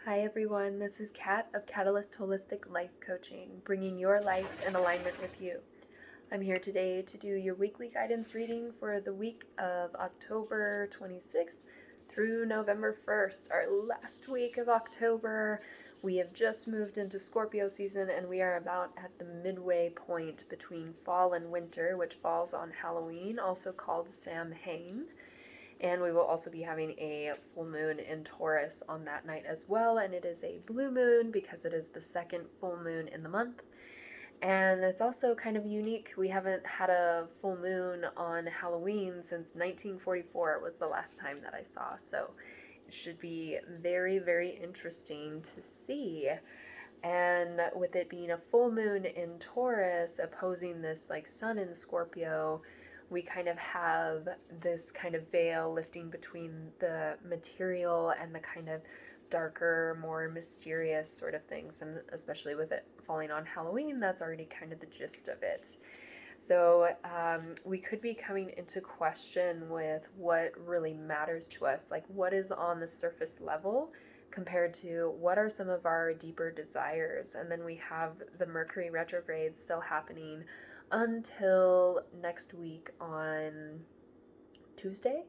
Hi everyone, this is Kat of Catalyst Holistic Life Coaching, bringing your life in alignment with you. I'm here today to do your weekly guidance reading for the week of October 26th through November 1st, our last week of October. We have just moved into Scorpio season and we are about at the midway point between fall and winter, which falls on Halloween, also called Samhain. And we will also be having a full moon in Taurus on that night as well. And it is a blue moon because it is the second full moon in the month. And it's also kind of unique. We haven't had a full moon on Halloween since 1944 was the last time that I saw. So it should be very, very interesting to see. And with it being a full moon in Taurus opposing this like sun in Scorpio, we kind of have this kind of veil lifting between the material and the kind of darker, more mysterious sort of things. And especially with it falling on Halloween, that's already kind of the gist of it. So we could be coming into question with what really matters to us, like what is on the surface level compared to what are some of our deeper desires. And then we have the Mercury retrograde still happening until next week on Tuesday.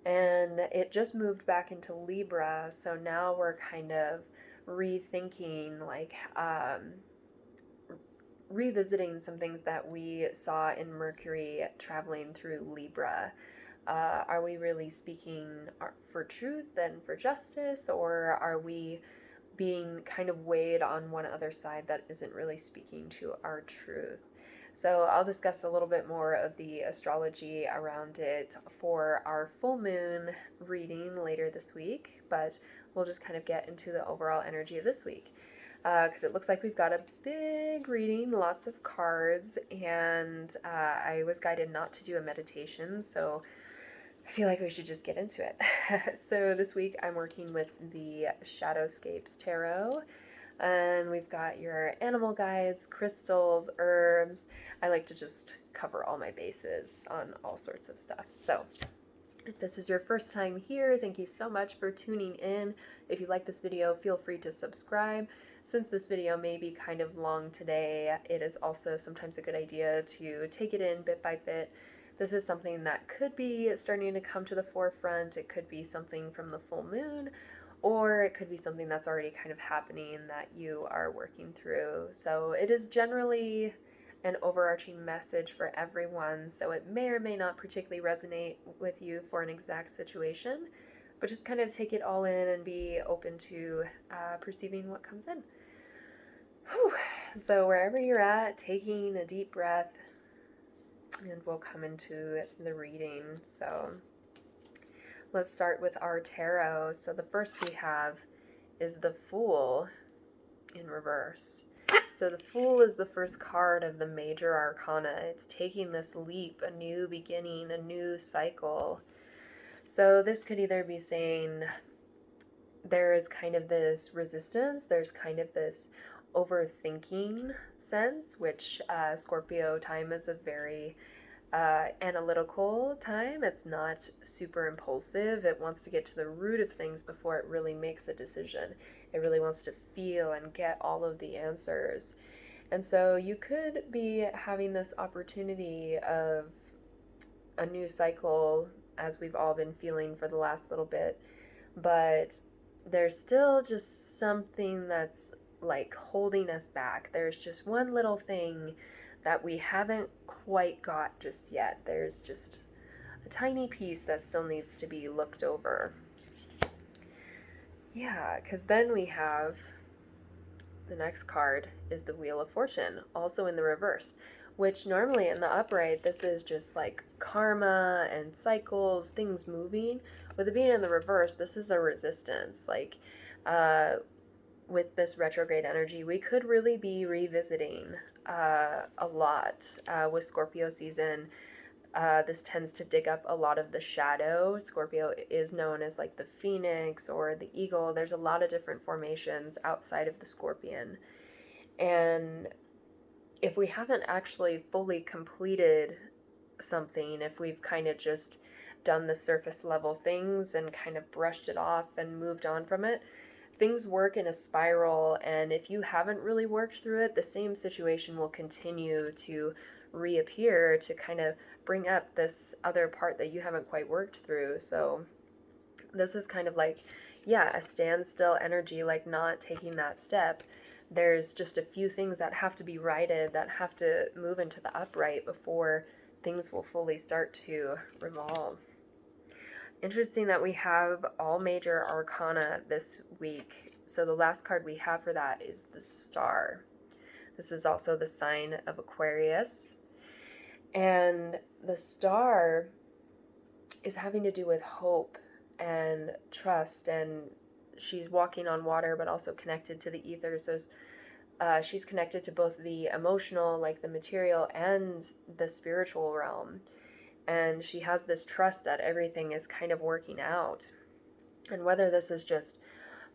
And it just moved back into Libra, so now we're kind of rethinking, like revisiting some things that we saw in Mercury traveling through Libra. Are we really speaking for truth and for justice, or are we being kind of weighed on one other side that isn't really speaking to our truth? So I'll discuss a little bit more of the astrology around it for our full moon reading later this week, but we'll just kind of get into the overall energy of this week. Because it looks like we've got a big reading, lots of cards, and I was guided not to do a meditation, so I feel like we should just get into it. So this week I'm working with the Shadowscapes Tarot, and we've got your animal guides, crystals, herbs. I like to just cover all my bases on all sorts of stuff. So if this is your first time here, thank you so much for tuning in. If you like this video, feel free to subscribe. Since this video may be kind of long today, it is also sometimes a good idea to take it in bit by bit. This is something that could be starting to come to the forefront. It could be something from the full moon, or it could be something that's already kind of happening that you are working through. So it is generally an overarching message for everyone, so it may or may not particularly resonate with you for an exact situation, but just kind of take it all in and be open to perceiving what comes in. Whew. So wherever you're at, taking a deep breath, and we'll come into the reading. So let's start with our tarot. So the first we have is the Fool in reverse. So the Fool is the first card of the major arcana. It's taking this leap, a new beginning, a new cycle. So this could either be saying there is kind of this resistance, there's kind of this overthinking sense, which Scorpio time is a very analytical time. It's not super impulsive. It wants to get to the root of things before it really makes a decision. It really wants to feel and get all of the answers. And so you could be having this opportunity of a new cycle, as we've all been feeling for the last little bit, but there's still just something that's like holding us back. There's just one little thing that we haven't quite got just yet. There's just a tiny piece that still needs to be looked over. Yeah, because then we have the next card is the Wheel of Fortune, also in the reverse, which normally in the upright, this is just like karma and cycles, things moving. With it being in the reverse, this is a resistance. Like, with this retrograde energy, we could really be revisiting a lot with Scorpio season. This tends to dig up a lot of the shadow. Scorpio is known as like the phoenix or the eagle. There's a lot of different formations outside of the scorpion. And if we haven't actually fully completed something, if we've kind of just done the surface level things and kind of brushed it off and moved on from it, things work in a spiral, and if you haven't really worked through it, the same situation will continue to reappear to kind of bring up this other part that you haven't quite worked through. So this is kind of like, yeah, a standstill energy, like not taking that step. There's just a few things that have to be righted, that have to move into the upright before things will fully start to revolve. Interesting that we have all major arcana this week. So the last card we have for that is the Star. This is also the sign of Aquarius. And the Star is having to do with hope and trust, and she's walking on water but also connected to the ether. So she's connected to both the emotional, like the material, and the spiritual realm. And she has this trust that everything is kind of working out. And whether this is just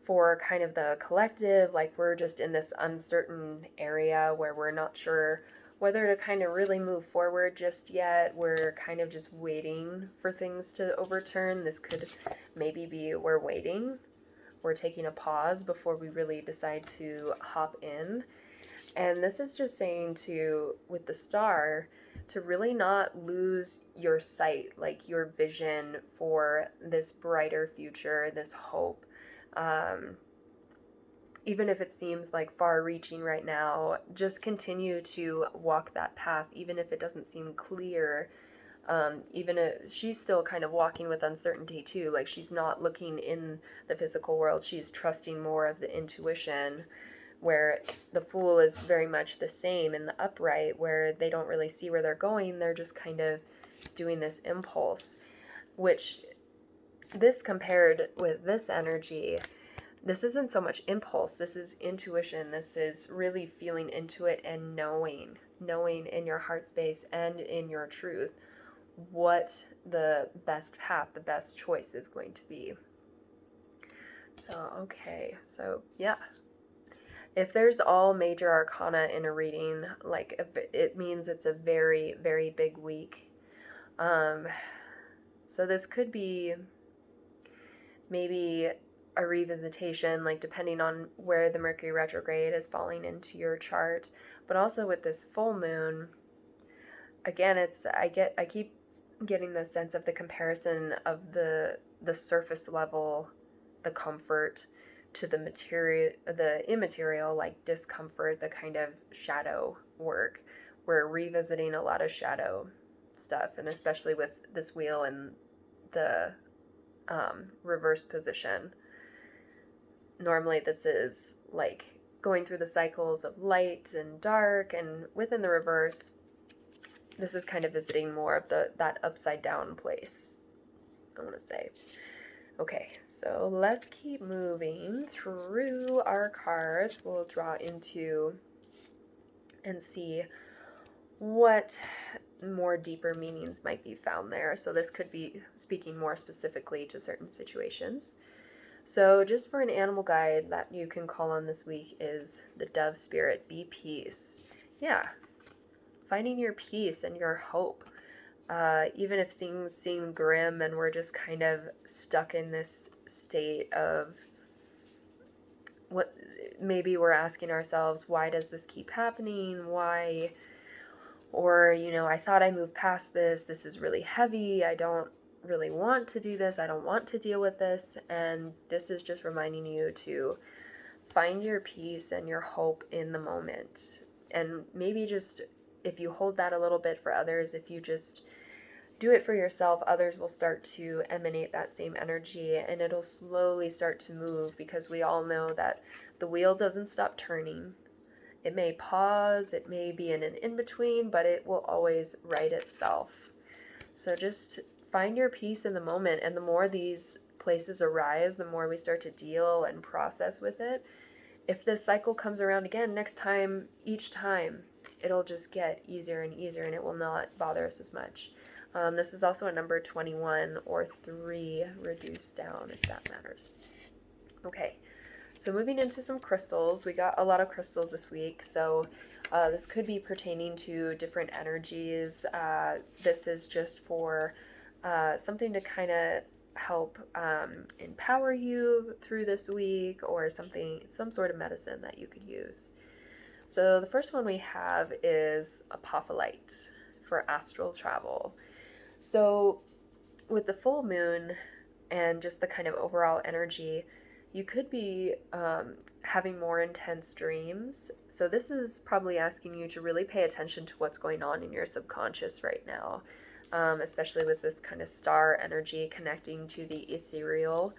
for kind of the collective, like we're just in this uncertain area where we're not sure whether to kind of really move forward just yet, we're kind of just waiting for things to overturn. This could maybe be we're waiting, we're taking a pause before we really decide to hop in. And this is just saying to, with the Star, to really not lose your sight, like your vision for this brighter future, this hope. Even if it seems like far reaching right now, just continue to walk that path, even if it doesn't seem clear. Even if she's still kind of walking with uncertainty too, like she's not looking in the physical world, she's trusting more of the intuition, where the Fool is very much the same in the upright, where they don't really see where they're going, they're just kind of doing this impulse, which this compared with this energy, this isn't so much impulse, this is intuition, this is really feeling into it and knowing in your heart space and in your truth what the best path, the best choice is going to be. So, okay, so yeah. If there's all major arcana in a reading, like it means it's a very, very big week. So this could be maybe a revisitation, like depending on where the Mercury retrograde is falling into your chart. But also with this full moon, again, I keep getting the sense of the comparison of the surface level, the comfort, to the material, the immaterial, like discomfort, the kind of shadow work. We're revisiting a lot of shadow stuff, and especially with this wheel in the reverse position. Normally this is like going through the cycles of light and dark, and within the reverse, this is kind of visiting more of that upside down place, I want to say. Okay, so let's keep moving through our cards. We'll draw into and see what more deeper meanings might be found there. So this could be speaking more specifically to certain situations. So just for an animal guide that you can call on this week is the Dove Spirit, be peace. Yeah, finding your peace and your hope. Even if things seem grim and we're just kind of stuck in this state of what maybe we're asking ourselves, why does this keep happening? Why? Or, I thought I moved past this. This is really heavy. I don't really want to do this. I don't want to deal with this. And this is just reminding you to find your peace and your hope in the moment. And maybe just if you hold that a little bit for others, if you just do it for yourself, others will start to emanate that same energy, and it'll slowly start to move, because we all know that the wheel doesn't stop turning. It may pause, it may be in an in-between, but it will always right itself. So just find your peace in the moment, and the more these places arise, the more we start to deal and process with it. If this cycle comes around again next time, each time, it'll just get easier and easier, and it will not bother us as much. This is also a number 21 or 3 reduced down, if that matters. Okay, so moving into some crystals. We got a lot of crystals this week, so this could be pertaining to different energies. This is just for something to kind of help empower you through this week, or some sort of medicine that you could use. So the first one we have is apophyllite for astral travel. So with the full moon and just the kind of overall energy, you could be having more intense dreams. So this is probably asking you to really pay attention to what's going on in your subconscious right now, especially with this kind of star energy connecting to the ethereal.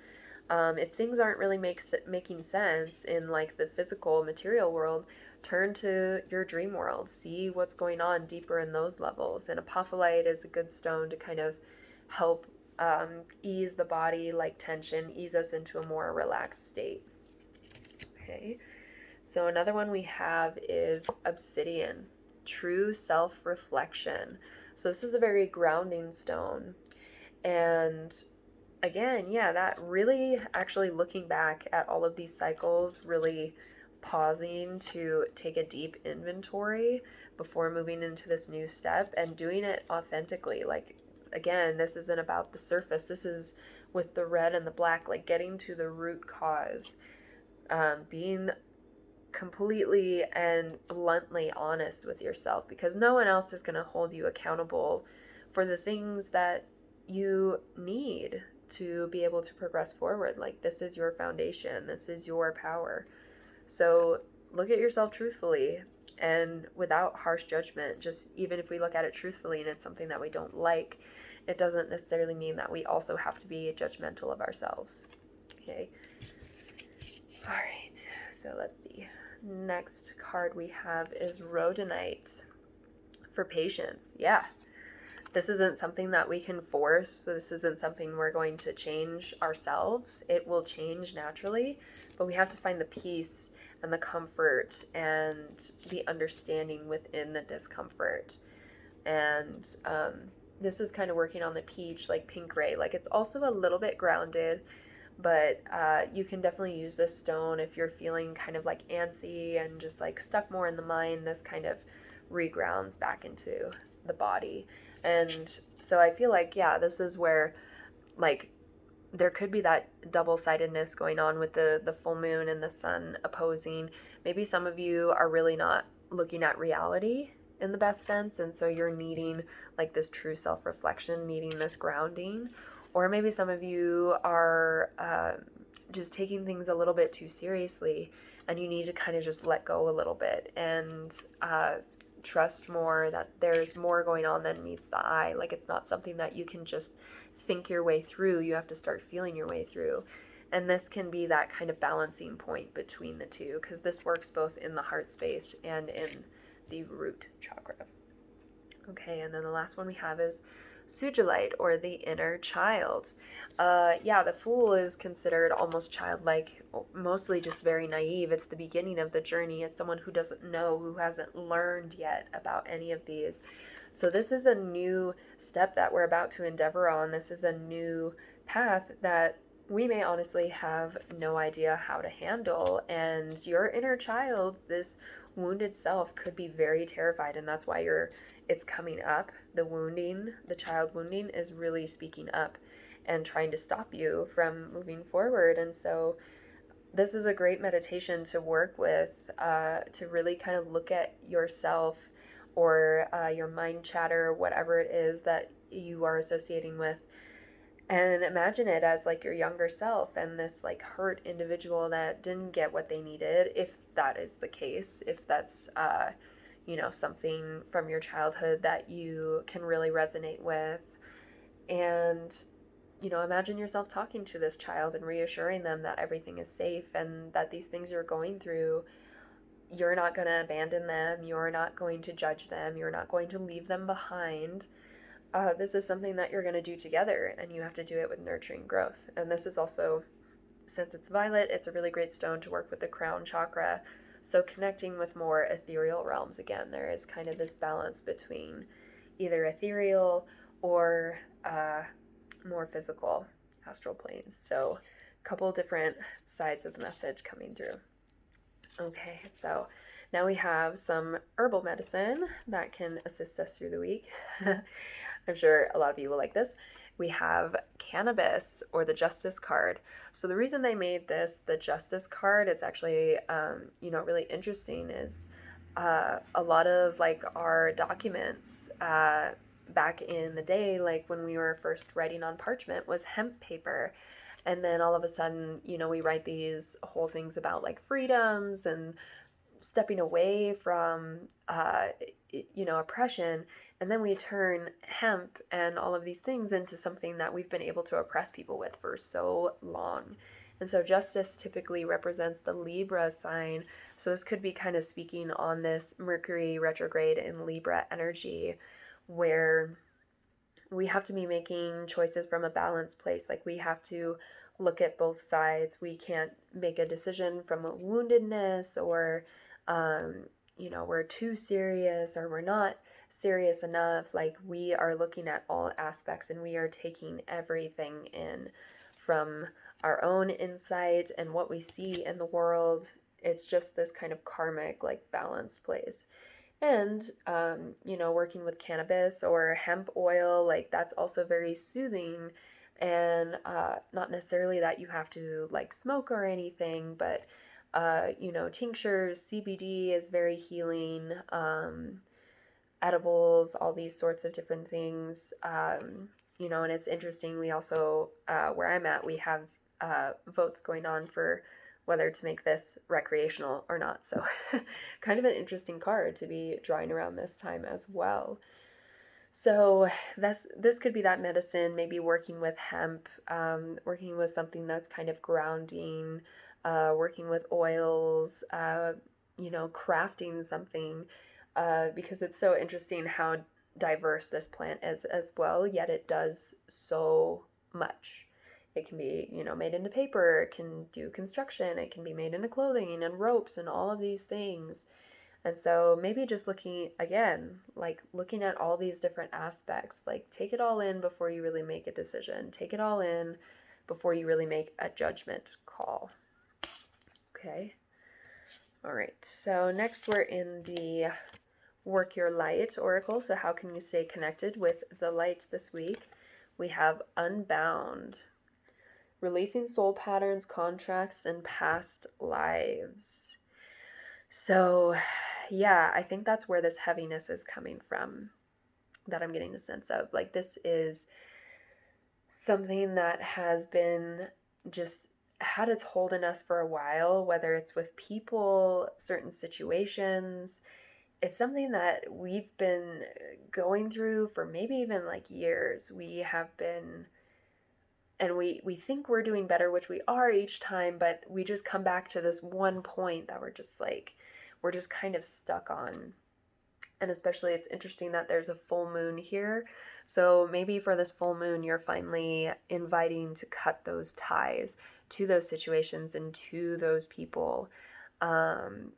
If things aren't really making sense in like the physical material world, turn to your dream world, see what's going on deeper in those levels. And apophyllite is a good stone to kind of help ease the body, like tension, ease us into a more relaxed state. Okay, so another one we have is obsidian, true self-reflection. So this is a very grounding stone. And again, yeah, that really actually looking back at all of these cycles, really pausing to take a deep inventory before moving into this new step and doing it authentically. Like, again, this isn't about the surface. This is with the red and the black, like getting to the root cause, being completely and bluntly honest with yourself, because no one else is going to hold you accountable for the things that you need to be able to progress forward. Like, this is your foundation, this is your power. So look at yourself truthfully and without harsh judgment. Just even if we look at it truthfully and it's something that we don't like, it doesn't necessarily mean that we also have to be judgmental of ourselves. Okay. All right. So let's see. Next card we have is rhodonite for patience. Yeah. This isn't something that we can force, so this isn't something we're going to change ourselves. It will change naturally, but we have to find the peace and the comfort and the understanding within the discomfort. And this is kind of working on the peach, like pink ray. Like, it's also a little bit grounded, but you can definitely use this stone if you're feeling kind of like antsy and just like stuck more in the mind. This kind of regrounds back into the body. And so I feel like, yeah, this is where like there could be that double-sidedness going on with the full moon and the sun opposing. Maybe some of you are really not looking at reality in the best sense, and so you're needing like this true self-reflection, needing this grounding. Or maybe some of you are just taking things a little bit too seriously, and you need to kind of just let go a little bit and trust more that there's more going on than meets the eye. Like, it's not something that you can just think your way through. You have to start feeling your way through. And this can be that kind of balancing point between the two, because this works both in the heart space and in the root chakra. Okay, and then the last one we have is Sujilite, or the inner child. Yeah, the Fool is considered almost childlike, mostly just very naive. It's the beginning of the journey. It's someone who doesn't know, who hasn't learned yet about any of these. So this is a new step that we're about to endeavor on. This is a new path that we may honestly have no idea how to handle. And your inner child, this wounded self, could be very terrified, and that's why it's coming up. The wounding, the child wounding, is really speaking up and trying to stop you from moving forward. And so this is a great meditation to work with, to really kind of look at yourself, or your mind chatter, whatever it is that you are associating with, and imagine it as like your younger self and this like hurt individual that didn't get what they needed, if that is the case, if that's something from your childhood that you can really resonate with. And imagine yourself talking to this child and reassuring them that everything is safe and that these things you're going through, you're not going to abandon them, you're not going to judge them, you're not going to leave them behind. This is something that you're going to do together, and you have to do it with nurturing growth. And this is also, since it's violet, it's a really great stone to work with the crown chakra. So connecting with more ethereal realms, again, there is kind of this balance between either ethereal or more physical astral planes. So a couple different sides of the message coming through. Okay, so now we have some herbal medicine that can assist us through the week. I'm sure a lot of you will like this. we have cannabis, or the Justice card. So the reason they made this the Justice card, it's actually, really interesting, is a lot of like our documents back in the day, like when we were first writing on parchment, was hemp paper. And then all of a sudden, we write these whole things about like freedoms and stepping away from oppression, and then we turn hemp and all of these things into something that we've been able to oppress people with for so long. And so justice typically represents the Libra sign. So this could be kind of speaking on this Mercury retrograde in Libra energy, where we have to be making choices from a balanced place. Like we have to look at both sides. We can't make a decision from a woundedness, or we're too serious, or we're not serious enough. Like we are looking at all aspects, and we are taking everything in from our own insight and what we see in the world. It's just this kind of karmic, like, balanced place. And, working with cannabis or hemp oil, like that's also very soothing. And not necessarily that you have to like smoke or anything, but, tinctures, CBD is very healing, edibles, all these sorts of different things. And it's interesting. We also, where I'm at, we have votes going on for whether to make this recreational or not. So kind of an interesting card to be drawing around this time as well. So this could be that medicine, maybe working with hemp, working with something that's kind of grounding, working with oils, crafting something, because it's so interesting how diverse this plant is as well, yet it does so much. It can be, made into paper, it can do construction, it can be made into clothing and ropes and all of these things. And so maybe just looking at all these different aspects, like take it all in before you really make a decision. Take it all in before you really make a judgment call. Okay. All right. So next we're in the Work Your Light Oracle. So how can you stay connected with the light this week? We have Unbound. Releasing soul patterns, contracts, and past lives. So, yeah, I think that's where this heaviness is coming from, that I'm getting a sense of. Like, this is something that has been just had its hold in us for a while, whether it's with people, certain situations. It's something that we've been going through for maybe even like years. We have been, and we think we're doing better, which we are each time, but we just come back to this one point that we're just kind of stuck on. And especially it's interesting that there's a full moon here. So maybe for this full moon, you're finally inviting to cut those ties to those situations and to those people.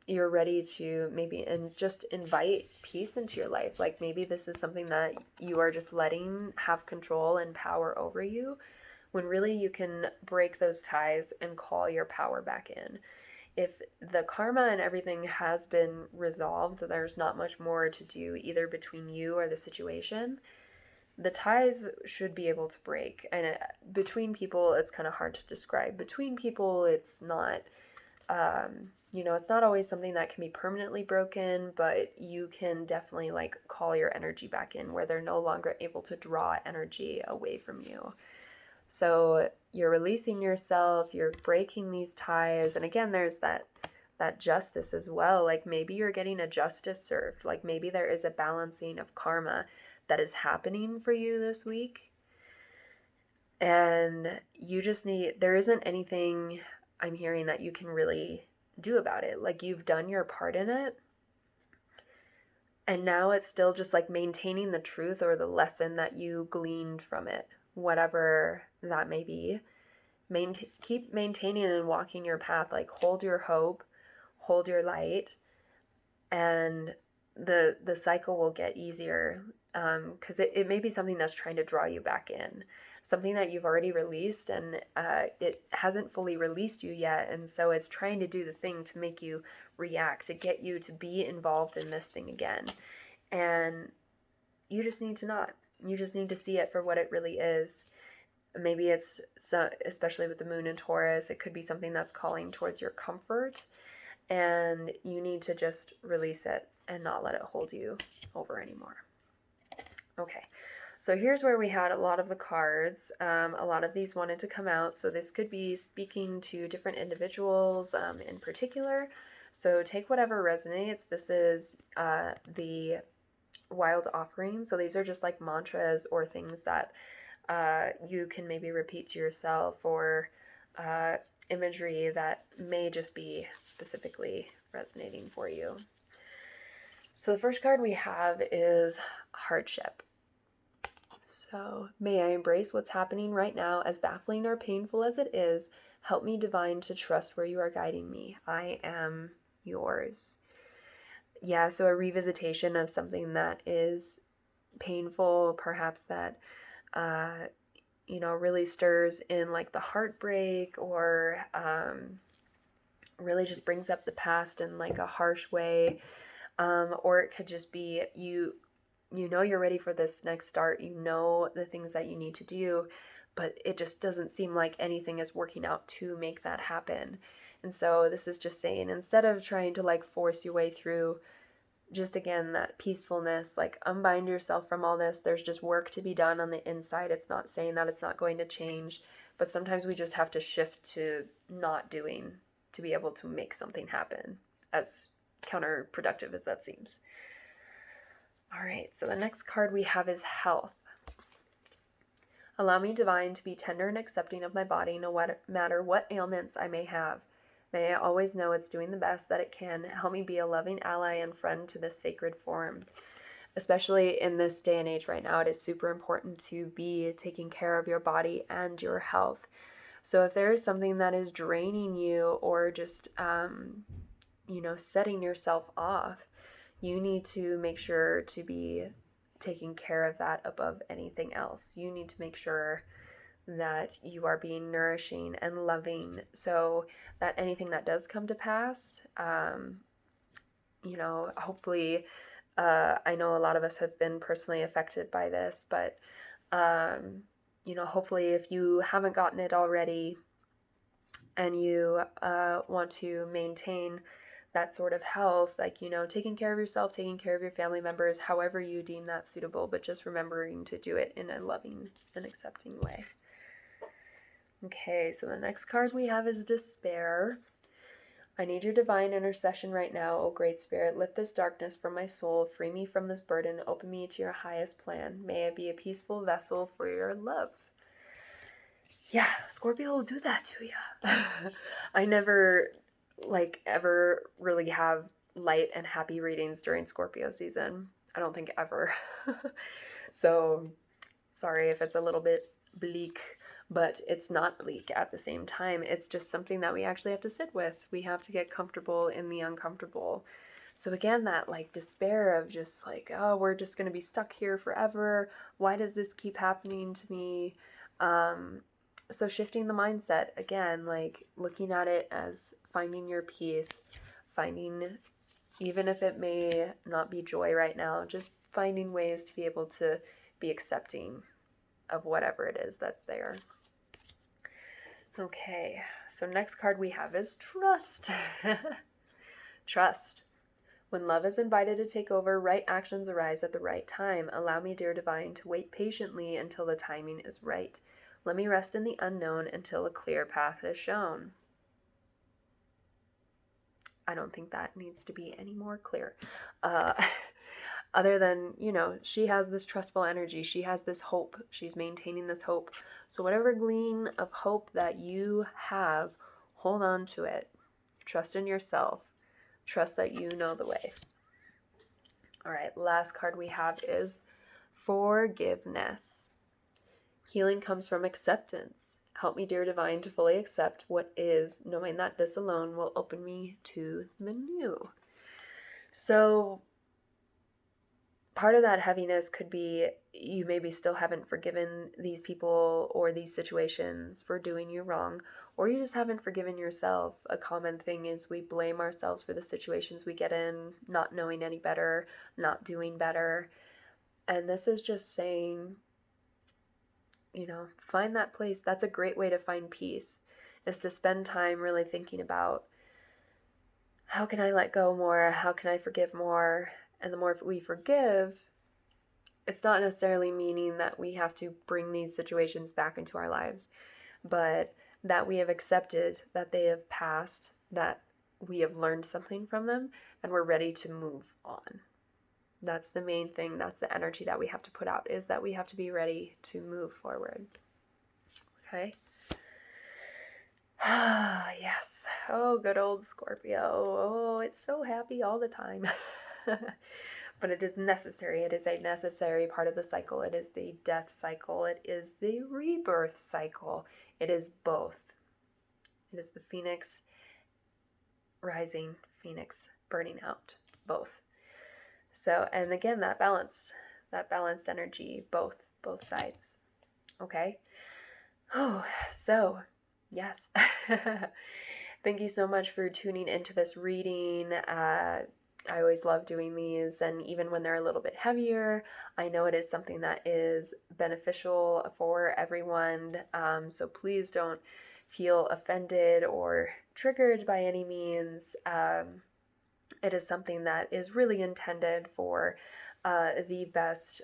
You're ready to maybe just invite peace into your life. Like maybe this is something that you are just letting have control and power over you, when really you can break those ties and call your power back in. If the karma and everything has been resolved, there's not much more to do either between you or the situation. The ties should be able to break. And between people, it's kind of hard to describe. Between people, it's not, it's not always something that can be permanently broken, but you can definitely like call your energy back in where they're no longer able to draw energy away from you. So you're releasing yourself, you're breaking these ties. And again, there's that justice as well. Like maybe you're getting a justice served. Like maybe there is a balancing of karma that is happening for you this week. And you just there isn't anything I'm hearing that you can really do about it. Like you've done your part in it. And now it's still just like maintaining the truth or the lesson that you gleaned from it, whatever that may be. Keep maintaining and walking your path. Like hold your hope, hold your light, and the cycle will get easier, because it may be something that's trying to draw you back in, something that you've already released, and it hasn't fully released you yet, and so it's trying to do the thing to make you react, to get you to be involved in this thing again. And you just need to not. You just need to see it for what it really is. Maybe it's, especially with the moon in Taurus, it could be something that's calling towards your comfort, and you need to just release it and not let it hold you over anymore. Okay, so here's where we had a lot of the cards. A lot of these wanted to come out, so this could be speaking to different individuals in particular. So take whatever resonates. This is the Wild Offering. So these are just like mantras or things that you can maybe repeat to yourself, or imagery that may just be specifically resonating for you. So the first card we have is Hardship. So, may I embrace what's happening right now, as baffling or painful as it is. Help me, divine, to trust where you are guiding me. I am yours. Yeah, so a revisitation of something that is painful, perhaps that really stirs in like the heartbreak, or really just brings up the past in like a harsh way, or it could just be you're ready for this next start, the things that you need to do, but it just doesn't seem like anything is working out to make that happen. And so this is just saying, instead of trying to like force your way through, just again, that peacefulness, like unbind yourself from all this. There's just work to be done on the inside. It's not saying that it's not going to change, but sometimes we just have to shift to not doing to be able to make something happen, as counterproductive as that seems. All right, so the next card we have is Health. Allow me, divine, to be tender and accepting of my body, no matter what ailments I may have. May I always know it's doing the best that it can. Help me be a loving ally and friend to this sacred form. Especially in this day and age right now, it is super important to be taking care of your body and your health. So if there is something that is draining you, or just, setting yourself off, you need to make sure to be taking care of that above anything else. You need to make sure that you are being nourishing and loving, so that anything that does come to pass, hopefully, I know a lot of us have been personally affected by this, but, hopefully if you haven't gotten it already and you want to maintain that sort of health, like, taking care of yourself, taking care of your family members, however you deem that suitable, but just remembering to do it in a loving and accepting way. Okay, so the next card we have is Despair. I need your divine intercession right now, O Great Spirit. Lift this darkness from my soul. Free me from this burden. Open me to your highest plan. May I be a peaceful vessel for your love. Yeah, Scorpio will do that to you. I never, ever really have light and happy readings during Scorpio season. I don't think ever. So, sorry if it's a little bit bleak, but it's not bleak at the same time. It's just something that we actually have to sit with. We have to get comfortable in the uncomfortable. So again, that despair of just oh, we're just going to be stuck here forever. Why does this keep happening to me? So shifting the mindset, again, looking at it as finding your peace, finding, even if it may not be joy right now, just finding ways to be able to be accepting of whatever it is that's there. Okay, so next card we have is Trust. Trust. When love is invited to take over, right actions arise at the right time. Allow me, dear divine, to wait patiently until the timing is right. Let me rest in the unknown until a clear path is shown. I don't think that needs to be any more clear. Other than, she has this trustful energy. She has this hope. She's maintaining this hope. So whatever gleam of hope that you have, hold on to it. Trust in yourself. Trust that you know the way. All right, last card we have is Forgiveness. Healing comes from acceptance. Help me, dear divine, to fully accept what is, knowing that this alone will open me to the new. So part of that heaviness could be you maybe still haven't forgiven these people or these situations for doing you wrong, or you just haven't forgiven yourself. A common thing is we blame ourselves for the situations we get in, not knowing any better, not doing better. And this is just saying, find that place. That's a great way to find peace, is to spend time really thinking about, how can I let go more? How can I forgive more? And the more we forgive, it's not necessarily meaning that we have to bring these situations back into our lives, but that we have accepted that they have passed, that we have learned something from them, and we're ready to move on. That's the main thing. That's the energy that we have to put out, is that we have to be ready to move forward. Okay? Yes. Oh, good old Scorpio. Oh, it's so happy all the time. But it is necessary. It is a necessary part of the cycle. It is the death cycle. It is the rebirth cycle. It is both. It is the phoenix rising, phoenix burning out. Both. So, and again, that balanced energy, both sides. Okay. Oh, so yes. Thank you so much for tuning into this reading. I always love doing these, and even when they're a little bit heavier, I know it is something that is beneficial for everyone. So please don't feel offended or triggered by any means. It is something that is really intended for the best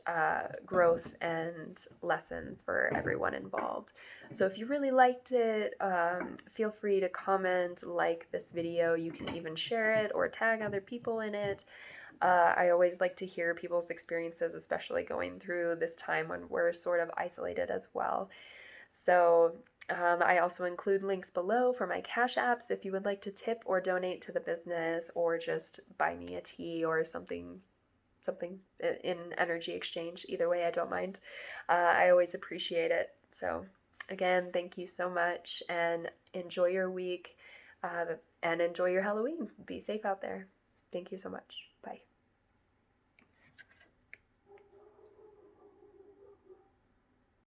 growth and lessons for everyone involved. So if you really liked it, feel free to comment, like this video. You can even share it or tag other people in it. I always like to hear people's experiences, especially going through this time when we're sort of isolated as well. So I also include links below for my Cash Apps if you would like to tip or donate to the business, or just buy me a tea or something in energy exchange. Either way, I don't mind. I always appreciate it. So again, thank you so much, and enjoy your week, and enjoy your Halloween. Be safe out there. Thank you so much. Bye.